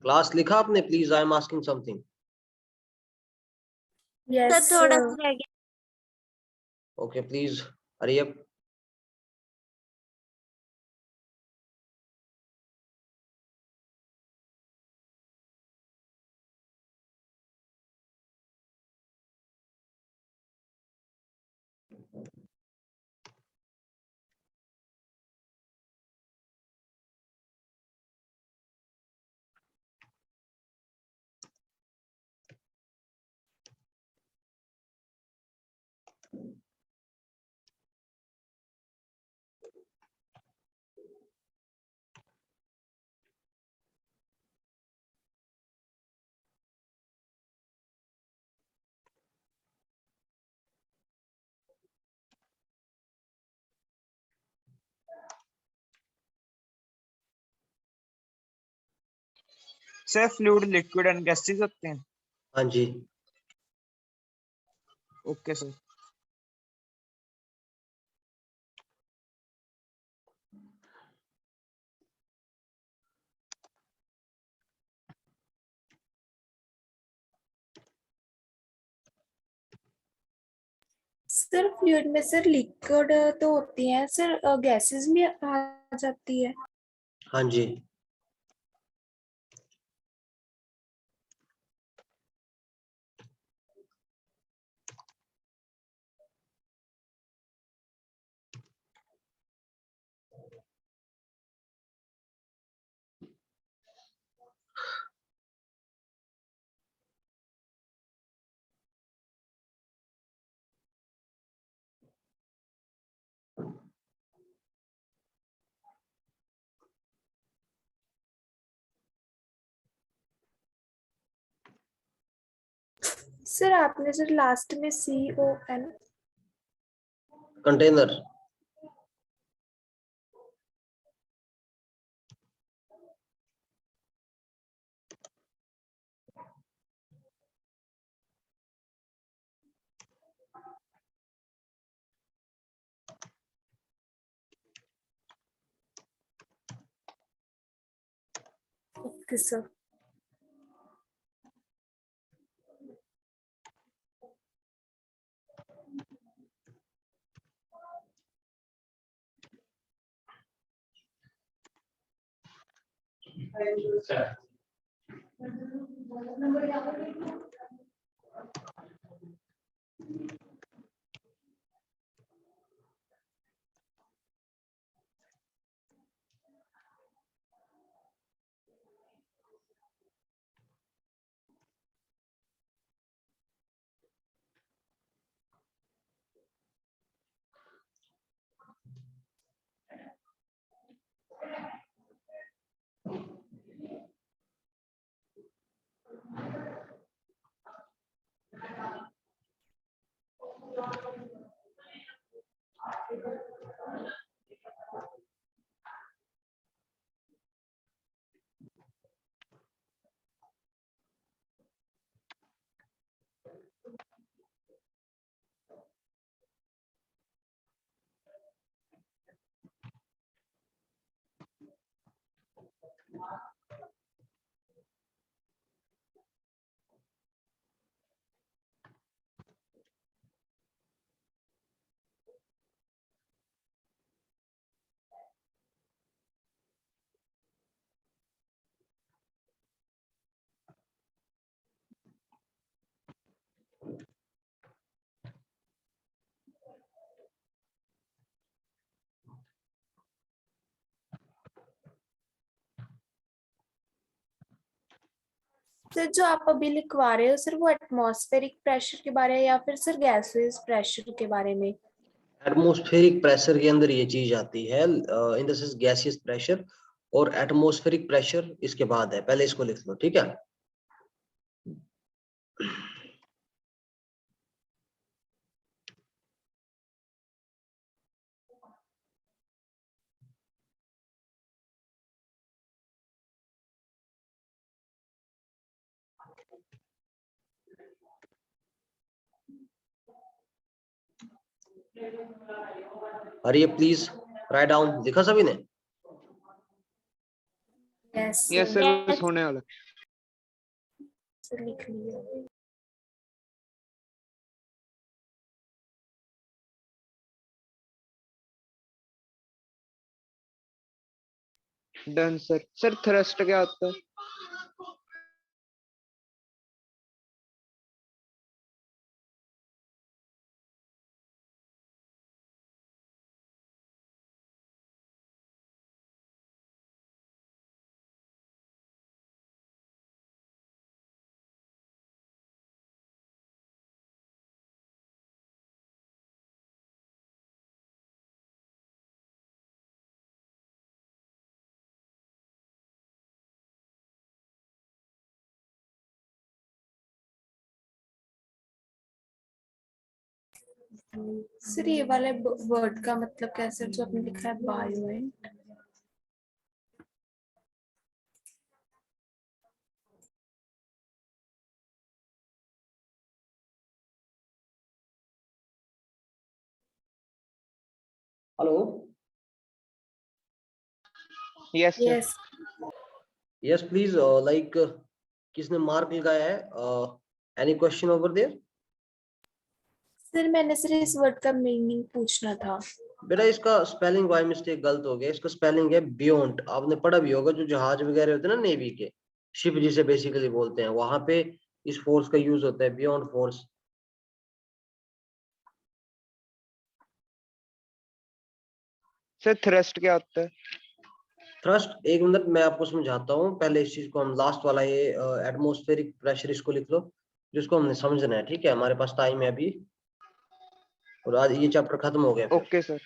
Class लिखा आपने? Please I am asking something. Yes, थोड़ा sir. सा रह गया। Okay please hurry up. Sir fluid, liquid and gases होते हैं। हाँ जी. Okay sir. सर फ्लूइड में सर लिक्विड तो होती है सर, गैसेस भी आ जाती है। हाँ जी. सर आपने सर लास्ट में CON container. Okay sir. Sir जो आप अभी लिखवा रहे हो सर वो एटमॉस्फेरिक प्रेशर के बारे में या फिर सर गैसेस प्रेशर के बारे में? एटमॉस्फेरिक प्रेशर के अंदर ये चीज आती है, in the sense gaseous pressure, और एटमॉस्फेरिक प्रेशर इसके बाद है. पहले इसको लिख लो, ठीक है. अरे प्लीज राइट डाउन. लिखा सभी ने? Yes yes sir. सर, बस होने वाला। सर लिख लिया। Done sir. सर थ्रस्ट क्या होता है? सर ये वाले वर्ड का मतलब क्या है सर, जो आपने लिखा है buoyant? Hello, yes sir. Yes yes please, like किसने मार्क लगाया है? Any question over there? Sir, मैंने सिर्फ इस वर्ड का मीनिंग पूछना था। बेटा इसका स्पेलिंग बाय मिस्टेक गलत हो गया। इसका स्पेलिंग है बियॉन्ड। आपने पढ़ा भी होगा, जो जहाज वगैरह होते हैं ना नेवी के, शिप जिसे बेसिकली बोलते हैं, वहां पे इस फोर्स का यूज होता है, बियॉन्ड फोर्स। सर थ्रस्ट क्या होता है? थ्रस्ट, एक मिनट मैं आपको समझाता हूँ। पहले इस चीज को हम लास्ट वाला ये एटमॉस्फेरिक प्रेशर इसको लिख लो, जिसको हमने समझना है। ठीक है, हमारे पास टाइम है अभी, और आज ये चैप्टर खत्म हो गया फिर। Okay sir.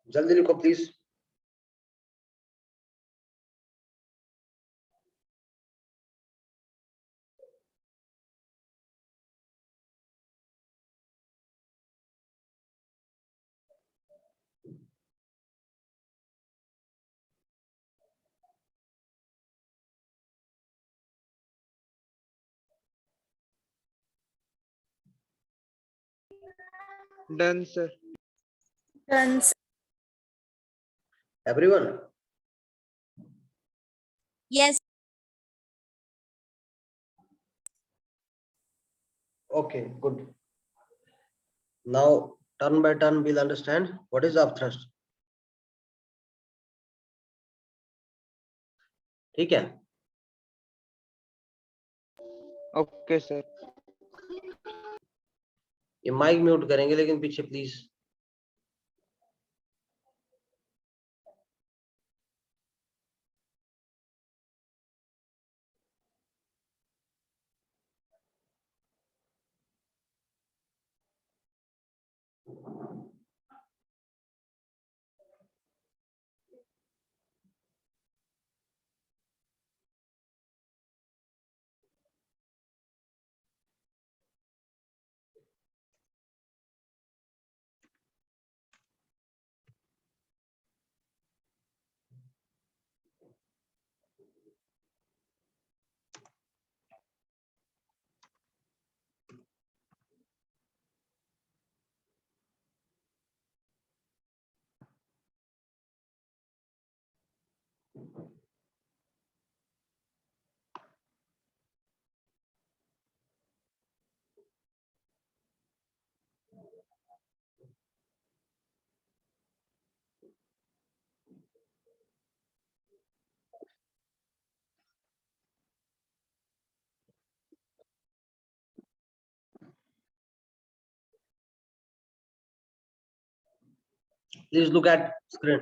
जल्दी लिखो please. Done sir. Done. Everyone? Yes okay, good. Now turn by turn we'll understand what is upthrust. ठीक है? Okay sir. ये माइक म्यूट करेंगे लेकिन पीछे please. Please look at screen.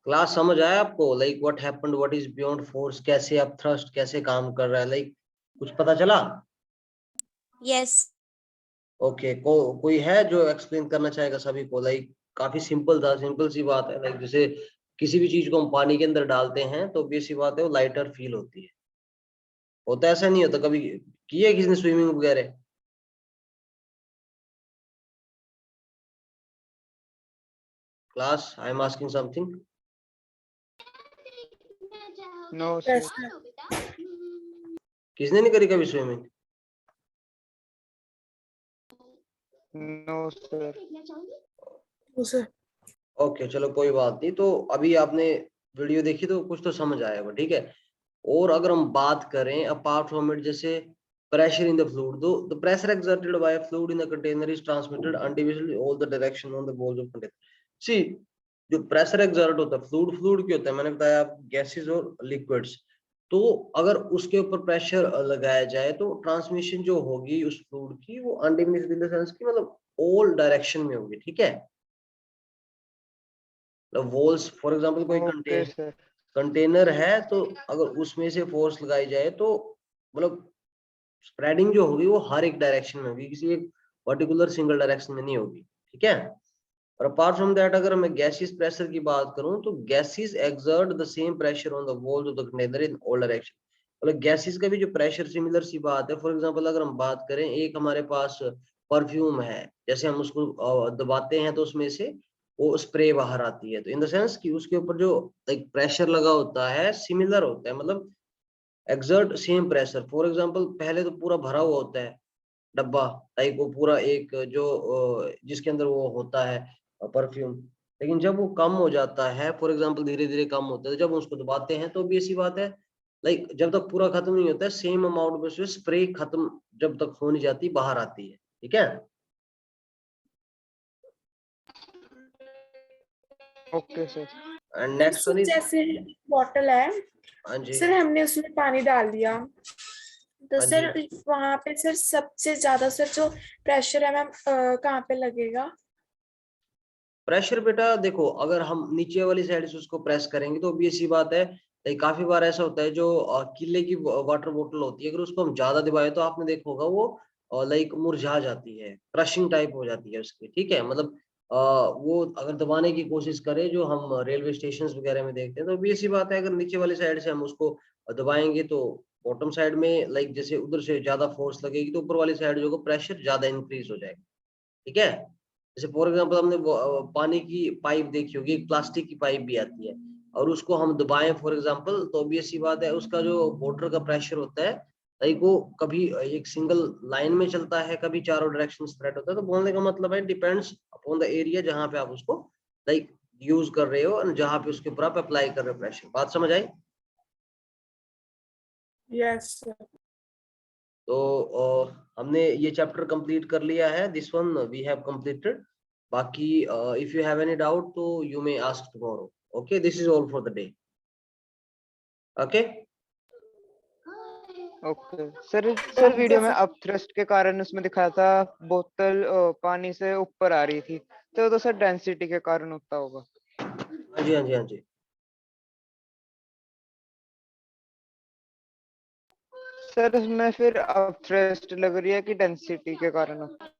Class समझ आया आपको? Like what happened, what is beyond force, कैसे आप थ्रस्ट कैसे काम कर रहा है, लाइक कुछ पता चला? यस। ओके, कोई है जो एक्सप्लेन करना चाहेगा सभी को? लाइक काफी सिंपल था, सिंपल सी बात है। लाइक जैसे किसी भी चीज को हम पानी के अंदर डालते हैं तो obvious सी बात है वो लाइटर फील होती है। होता है, ऐसा नहीं होता? कभी की है किसी ने स्विमिंग वगैरह? Class, I am asking something. No sir. Yes, sir. किसने नहीं करी कभी swimming? No sir. No, sir. Okay, चलो कोई बात नहीं। तो अभी आपने वीडियो देखी तो कुछ तो समझ आया होगा, ठीक है। और अगर हम बात करें अपार्ट फ्रॉम इट, जैसे pressure in the fluid, though the pressure exerted by a fluid in the container is transmitted individually all the direction on the walls of container. See, जो प्रेशर एक्सर्ट होता है fluid की होता है, मैंने बताया आप गैसेस और लिक्विड्स। तो अगर उसके ऊपर प्रेशर लगाया जाए तो ट्रांसमिशन जो होगी उस फ्लूइड की वो अनडिमिनिश्ड इन द सेंस की मतलब ऑल डायरेक्शन में होगी, ठीक है। मतलब वॉल्स फॉर एग्जांपल कोई ओके सर। कंटेनर है तो अगर उसमें से फोर्स लगाई जाए तो मतलब स्प्रेडिंग जो होगी वो हर एक डायरेक्शन में होगी, किसी एक पर्टिकुलर सिंगल डायरेक्शन में नहीं होगी, ठीक है। और अपार्ट फ्रॉम दैट अगर मैं गैसियस प्रेशर की बात करूं तो gases exert the same pressure on the walls of the container in all direction. मतलब गैसेस का भी जो प्रेशर सिमिलर सी बात है। फॉर एग्जांपल अगर हम बात करें, एक हमारे पास परफ्यूम है, जैसे हम उसको दबाते हैं तो उसमें से वो स्प्रे बाहर आती है, तो इन द सेंस कि उसके ऊपर जो एक प्रेशर लगा होता है सिमिलर होता है, मतलब exert same pressure. For example, पहले तो पूरा भरा हुआ होता है डब्बा, लाइक वो पूरा एक जो जिसके अंदर वो होता है परफ्यूम, लेकिन जब वो कम हो जाता है, फॉर एग्जांपल धीरे धीरे कम होता है, जब उसको दबाते हैं तो भी ऐसी बात है, लाइक जब तक पूरा खत्म नहीं होता है सेम अमाउंट में से स्प्रे खत्म जब तक हो नहीं जाती बाहर आती है, ठीक है। Okay sir. And sir next one is, जैसे बॉटल है हाँ जी, सर, हमने उसमें पानी डाल दिया तो हाँ सर जी। वहां पे सर सबसे ज्यादा सर जो प्रेशर है मैम कहाँ पे लगेगा? प्रेशर बेटा देखो, अगर हम नीचे वाली साइड से उसको प्रेस करेंगे तो भी ऐसी बात है, काफी बार ऐसा होता है जो किले की वाटर बोतल होती है, अगर उसको हम ज्यादा दबाए तो आपने देखा होगा वो लाइक मुरझा जाती है, क्रशिंग टाइप हो जाती है उसकी, ठीक है। मतलब वो अगर दबाने की कोशिश करें, जो हम रेलवे स्टेशन वगैरह में देखते हैं, तो भी ऐसी बात है, अगर नीचे वाली साइड से हम उसको दबाएंगे तो बॉटम साइड में लाइक जैसे उधर से ज्यादा फोर्स लगेगी तो ऊपर वाली साइड जो प्रेशर ज्यादा इंक्रीज हो जाएगा, ठीक है। जैसे फॉर एग्जांपल हमने पानी की पाइप देखी होगी, एक प्लास्टिक की पाइप भी आती है, और उसको हम दबाएं फॉर एग्जांपल, तो भी ऐसी बात है, उसका जो मोटर का प्रेशर होता है, लाइक वो कभी एक सिंगल लाइन में चलता है, कभी चारों डायरेक्शन स्प्रेड होता है। तो बोलने का मतलब है डिपेंड्स अपॉन द एरिया जहां पे आप उसको लाइक यूज कर रहे हो और जहां पे उसके ऊपर आप अप्लाई कर रहे हो प्रेशर। बात समझ आई? Yes sir. तो हमने ये चैप्टर कंप्लीट कर लिया है, this one we have completed. बाकी if you have any doubt तो you may ask tomorrow. Okay, this is all for the day. Okay okay sir video में अप थ्रस्ट के कारण उसमें दिखाया था बोतल पानी से ऊपर आ रही थी, तो सर डेंसिटी के कारण होता होगा। हाँ जी, हाँ जी, हाँ जी। सर उसमें फिर अप थ्रस्ट लग रही है कि डेंसिटी के कारण होता है?